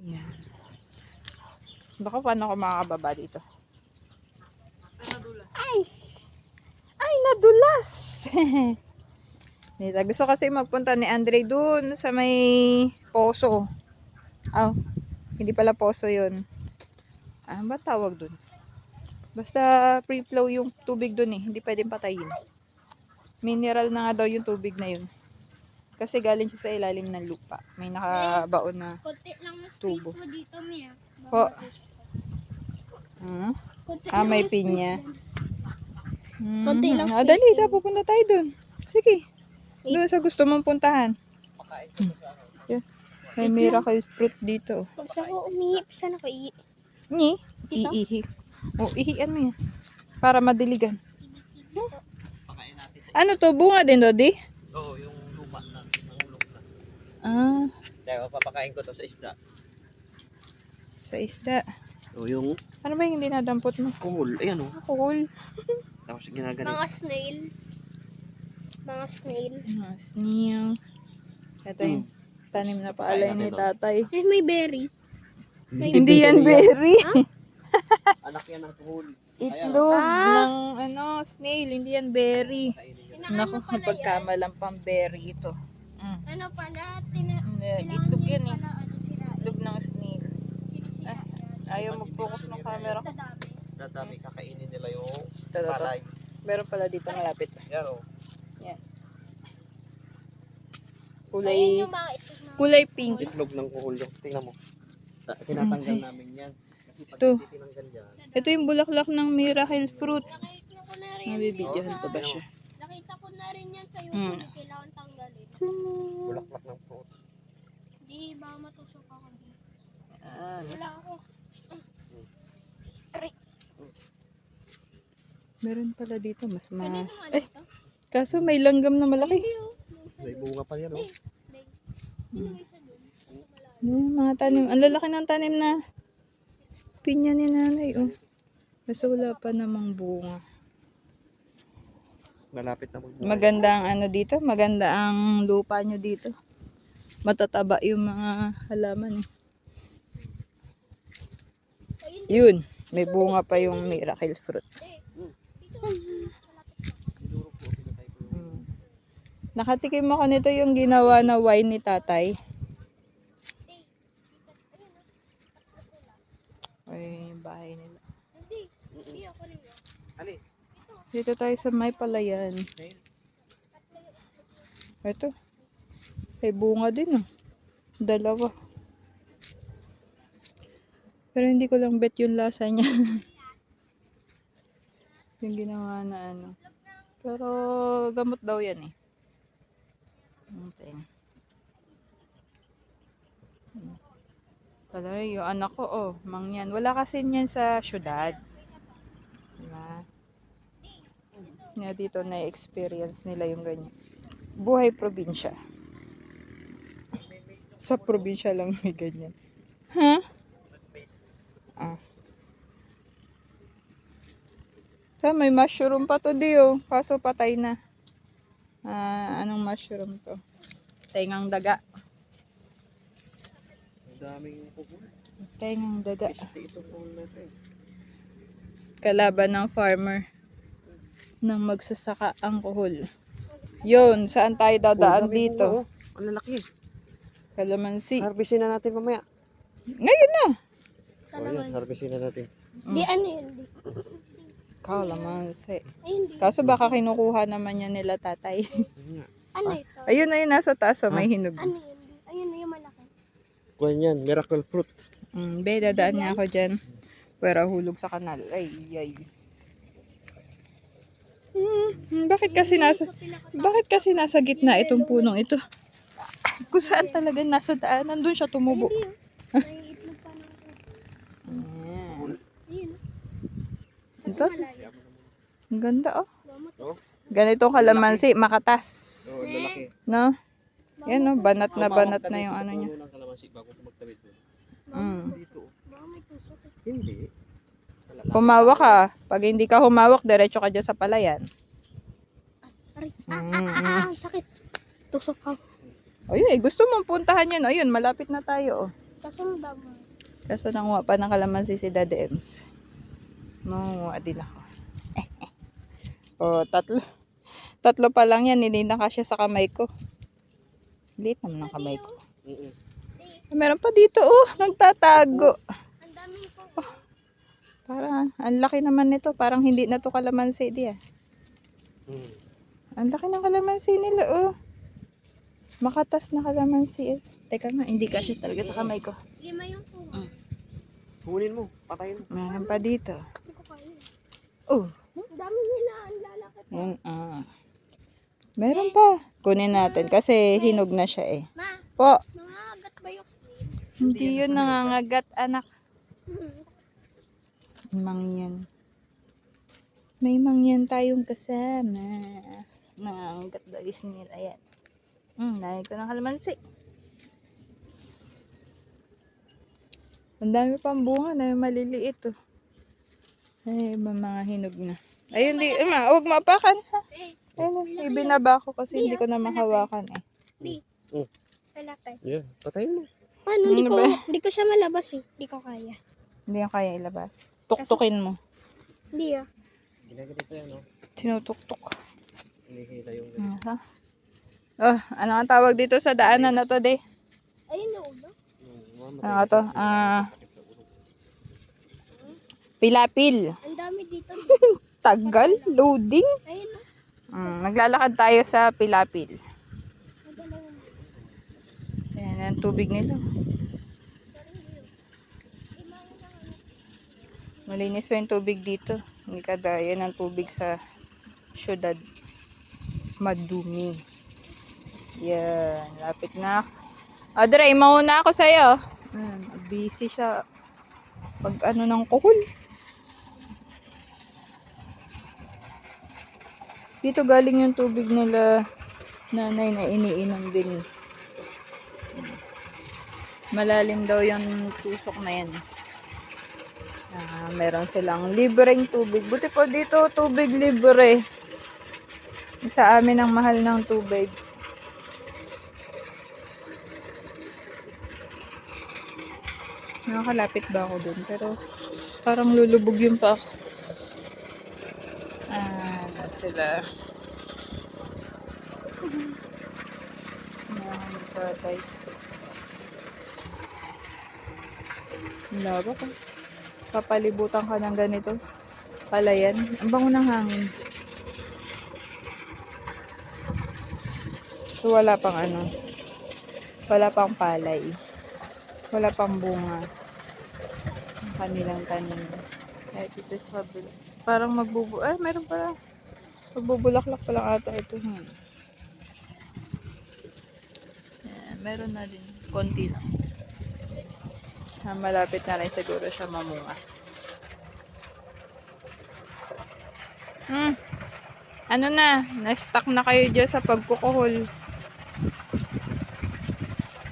Yan. Baka paano ako makakababa dito? Ay! Ay, nadulas! Nita, gusto kasi magpunta ni Andre dun sa may poso. Oh, hindi pala poso yun. Ano ba tawag dun? Basta free flow yung tubig dun eh. Hindi pwedeng patayin. Mineral na nga daw yung tubig na yun. Kasi galing siya sa ilalim ng lupa. May nakabaon na Konti lang yung tubo. space mo dito, Mia. Po. May pinya. Konti lang space. Dali, pupunta tayo dun. Sige. Doon sa gusto mong puntahan. Yeah. May miracle fruit dito. Gusto ko umihip. Saan ako ihi? Ni? Dito? Iihi. O, ihian mo yan. Para madiligan. Ano to? Bunga din, Dodi? Oo, yung luma na, nangulog na. Ah, Dahil papakain ko to sa isda. sa isda. O yung Ano ba yung dinadampot mo? kuhol, ayan o. Cool. Tapos ginaganit. Mga snail. Mga snail. Snail. Ito yung tanim na paalay ni tatay. Ay, may berry. Hindi yan berry. Anak yan ng kuhol. Itlog ng snail. Hindi yan berry. Naku, pala napagkamalang pang berry ito. Ano pala? Itlog yan eh. Pala, sirain. Itlog ng snail. Sinisiraan. Ayaw mag-focus ng camera ko. Dadami. Dadami kakainin nila yung Ito. palay. Meron pala dito malapit. Yan o. Yan. Ayan yung mga itlog na. Kulay pink. Itlog ng kuhol yung. Tingnan mo. Tinatanggal namin yan. Kasi pag Ito. hindi tinanggal yan. Ito yung bulaklak ng miracle fruit. Nakita ko na rin Nabibidyohan yan ko ba sa- siya? Nakita ko na rin yan sa YouTube. Kailangan tanggalin. Bulaklak ng fruit. Di ba matusok ako dito? Ah, Wala ako. meron pala dito mas Pwede naman dito. kaso may langgam na malaki. Hindi oh. May bunga pa yan o. Hindi may isa dun. Kaso malayo. Yung mga tanim, ang lalaki ng tanim na pinya ni nanay, oh. Basta wala pa namang bunga. Malapit na magbunga. Maganda ang dito, maganda ang lupa nyo dito. Matataba yung mga halaman, eh. Yun, may bunga pa yung miracle fruit. Nakatikim ako nito yung ginawa na wine ni tatay. Ay, yung bahay nila. Hindi ako rin. Ali. Dito tayo sa may palayan. Ito. May bunga din, oh. Dalawa. Pero hindi ko lang bet yung lasa niya. Yung ginawa na Pero gamot daw yan, eh. Okay. Talaga yung anak ko, oh, mangyan. Wala kasi niyan sa syudad. Diba? Nga dito na-experience nila yung ganyan. Buhay probinsya. Sa probinsya lang may ganyan. Ha? So, may mushroom pa to Dio. Kaso patay na. Anong mushroom to? Tengang daga. Ang daming kuhol. Tengang daga. Piste itong kuhol natin. Kalaban ng farmer nang magsasaka ang kuhol. Yun, saan tayo dadaan dito? Ang lalaki. Kalamansi. Harvestin na natin mamaya. Ngayon na. O yan, harvestin na natin. Di ano yun? Kalamansi. Ayun di. Kaso baka kinukuha naman yan nila tatay. Ano ito? Ayun na yun, nasa taas, may hinog. Ano yun? Ayun na yung malaki. Kuha yan, miracle fruit. Dadaan niya ako dyan. Pero hulog sa kanal. Ay. Bakit kasi nasa gitna itong punong ito? Kung saan talaga nasa daan, nandun siya tumubo. Ayun di oh. May itlog pa na ako. Ayan. Ayun. Ito? Malayo. Ang ganda, oh. Gamot. Oh, Ganitong kalamansi, makatas. oh lalaki. No? Yan, no? Banat na yung ano niya. Ng kalamansi bago ko magtawid doon. Dito. Baka may tusok eh. Hindi. Humawak ka. Pag hindi ka humawak, diretso ka dyan sa palayan. Aray. Sakit. Tusok ka. Ayun, gusto mong puntahan yan. Ayun, malapit na tayo, oh. Kaso ang dami. Kaso nanguha pa ng kalamansi si Daddy Ems. Manguha din ako. Oh, tatlo pa lang yan. Hindi na kasya sa kamay ko. Liit naman ang kamay ko. Mm-mm. Meron pa dito, oh. Nagtatago. Ang daming ko. Parang, ang laki naman nito. Parang hindi na to kalamansi di ah. Mm. Ang laki ng kalamansi nila, oh. Makatas na kalamansi eh. Teka nga, hindi kasya talaga sa kamay ko. Lima yung kuha. Kunin mo, patayin mo. Meron pa dito. Hindi ko kaya. Oh, Ang dami nila. Ang lalaki pa. yan ah. Meron pa. Kunin natin kasi hinog na siya eh. Ma, Po, mga agat ba yung hindi yun nangangagat, anak. Mangyan. May mangyan tayong kasama. Nangangagat daw is nila yan. Narinig ko ng kalamansi. Ang dami pang bunga na yung maliliit oh. Ay, mga hinog na. Ayun, di, huwag mapakan ha. Eh, Ayun, ibinaba ko kasi hindi ko na mahawakan eh. di. Mm. Lalaki. Yeah, patayin mo. Paano? Ano ba? Di ko siya malabas eh. Di ko kaya. Hindi yung kaya ilabas. Tuktukin mo. Hindi ah. Ginaganito yan, no? Sinutuktok. Hinihila yung Ha? Oh, ano ang tawag dito sa daanan na to, de? Ayun na ulo. Ano to? Pilapil. Ang dami dito. Tagal. Loading. Ayun na. Naglalakad tayo sa Pilapil. Madalawang. Ayan ang tubig nila. Malinis pa yung tubig dito. Hindi kadaya ng tubig sa syudad. Madumi. Yan. Lapit na. Audrey, mauna ako sa'yo. Busy siya. Pag ano ng kuhol. Dito galing yung tubig nila nanay na iniinom din. Malalim daw yung tusok na yan. Meron silang libreng tubig. Buti po dito tubig libre. Sa amin ang mahal ng tubig. Nakakalapit ba ako dun? Pero parang lulubog yung pa ako. Sila. Patay. Laba ka. Papalibutan ka ng ganito. Palayan. Ang bango ng hangin. So wala pang ano. Wala pang palay. Wala pang bunga. Ang kanilang tanim. Kahit ito sa kabila. Parang meron pala. Magbubulaklak pa lang ata ito. Meron na din. Konti lang. Malapit na rin siguro siya mamunga. Ano na? Na-stuck na kayo dyan sa pagkukuhol.